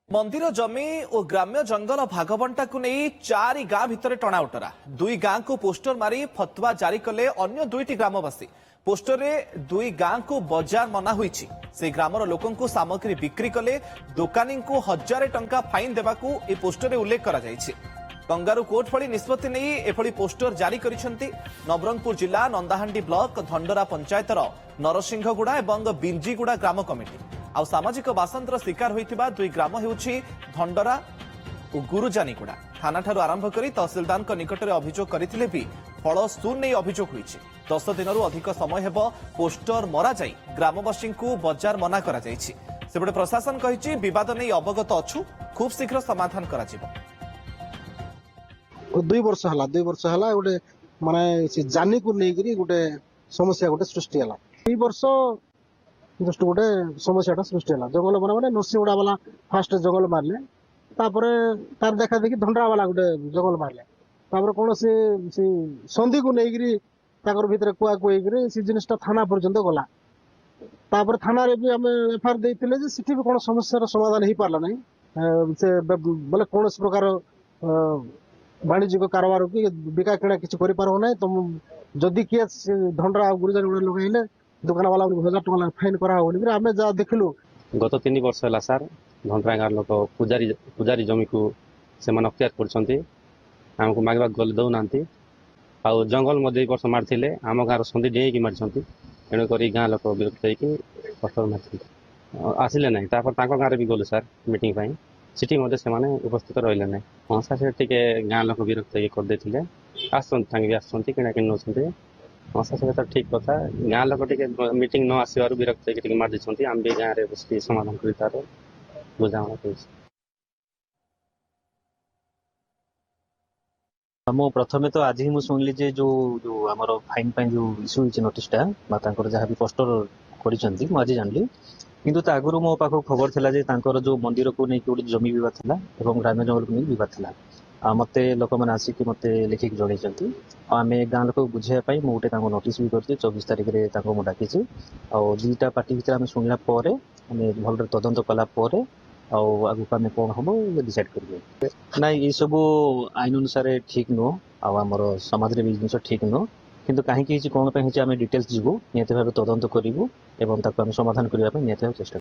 मंदिर जमी और ग्राम्य जंगल भागबंटा को नहीं 4 गाँ भितर टणाउटरा 2 गाँ को पोस्टर मारी फतवा जारी कले अन्य 2टी ग्रामवासी पोस्टर रे 2 गाँ को बजार मना होईछि से ग्रामर लोकन को सामग्री बिक्री कले दुकानी को 1000 टंका फाइन देबाकू ए पोस्टर रे उल्लेख करा जायछि। कंगारू कोर्ट फली निष्पत्ति नहीं एभली पोस्टर जारी करिसेंती नवरंगपुर जिला नंदाहांडी ब्लॉक धंडरा पंचायतर नरसिंहगुड़ा और बिंजीगुड़ा ग्राम कमिटी आ सामाजिक बासंतर शिकार होइतिबा 2 ग्राम हेउछि धंडरा और गुरुजानीगुड़ा थाना ठारू आरंभ करी तहसिलदार निकट में अभियोग करथिले भी फल शून्य नहीं अभियोग होइछि। 10 दिनरू अधिक समय हेबो पोस्टर मरा जाई ग्रामवासी को बजार मना करा जायछि। सेबडे प्रशासन कहिछि विवाद नहीं अवगत अछु खूब शीघ्र समाधान करा जिवो। 2 वर्ष हला गोटे माने जानी को नहीं गोटे समस्या गोटे सृष्टि हला 2 वर्ष जस्ट गोटे समस्या सृष्टि हला जंगल बना नरसिंहगुड़ा वाला फास्ट जंगल मारले तापरे तार देखा देखी धंडरा वाला गोटे जंगल मारले तापरे कौन से संधि को नहीं ताकर भीतर कुआ कुएकरी से जिनिसटा थाना पर्यंत गला तापर थाना रे भी हमें एफआईआर देइतिले जे सिटी भी कोन समस्या रो समाधान ही पारला नहीं से बोले कौन प्रकार वाणिज्यिक कारोबार की बिका किणा किसी कर तुम जदि किए धंडरा गुरुजानी लगे दुकान वाला 1000 टका फाइन करा आम जहाँ देखलु गत 3 वर्ष है सार धंडरा गाँव लोक पूजारी जमी को से अख्तियार करमको मागवा गल दौना आउ जंगल वर्ष मारी आम गाँव सन्धि डेई मारी तेणुक गाँ लोक विरक्त होकर मारी आसिले ना गाँव भी गलु सार मीटिंग सिटी से उपस्थित रही ना हाँ सार से गाँ लोक विरक्त करदे आसती किणा कि नौ हाँ सार तो ठीक कथा गाँ लोक मीटिंग न आसवर विरक्त मारी आम भी गाँव में बस समाधान कर तार बुझाणा कर मो प्रथमे तो आज ही मुझे शुणिली जे जो जो आमर फाइन जो इश्यू होती नोटिसटा जहाँ भी पोस्टर कर आज जानली किंतु आगुरी मो पाख खबर थिला जे तांकर जो मंदिर को नहीं गोटे जमी बद थिला एवं ग्राम्य जंगल को नहीं बद थिला आ मते लोक मैंने आसिक मते लिखिक जड़े आम गाँ लोक बुझाई मुझे गोटे नोटिस भी करती 24 तारिख में डाकी आउ 2टा पार्टी भर आम शुणला भल तदंत कलापर आगे आम कौन हम डिसाइड करेंगे ना ये सब आईन अनुसार ठीक नुह आमर समाज में जिन ठीक नुह किंतु कहीं कौन आम डिटेल्स जीवु निहत भाव तदंत करूँ एवं समाधान करने निहत चेष्टा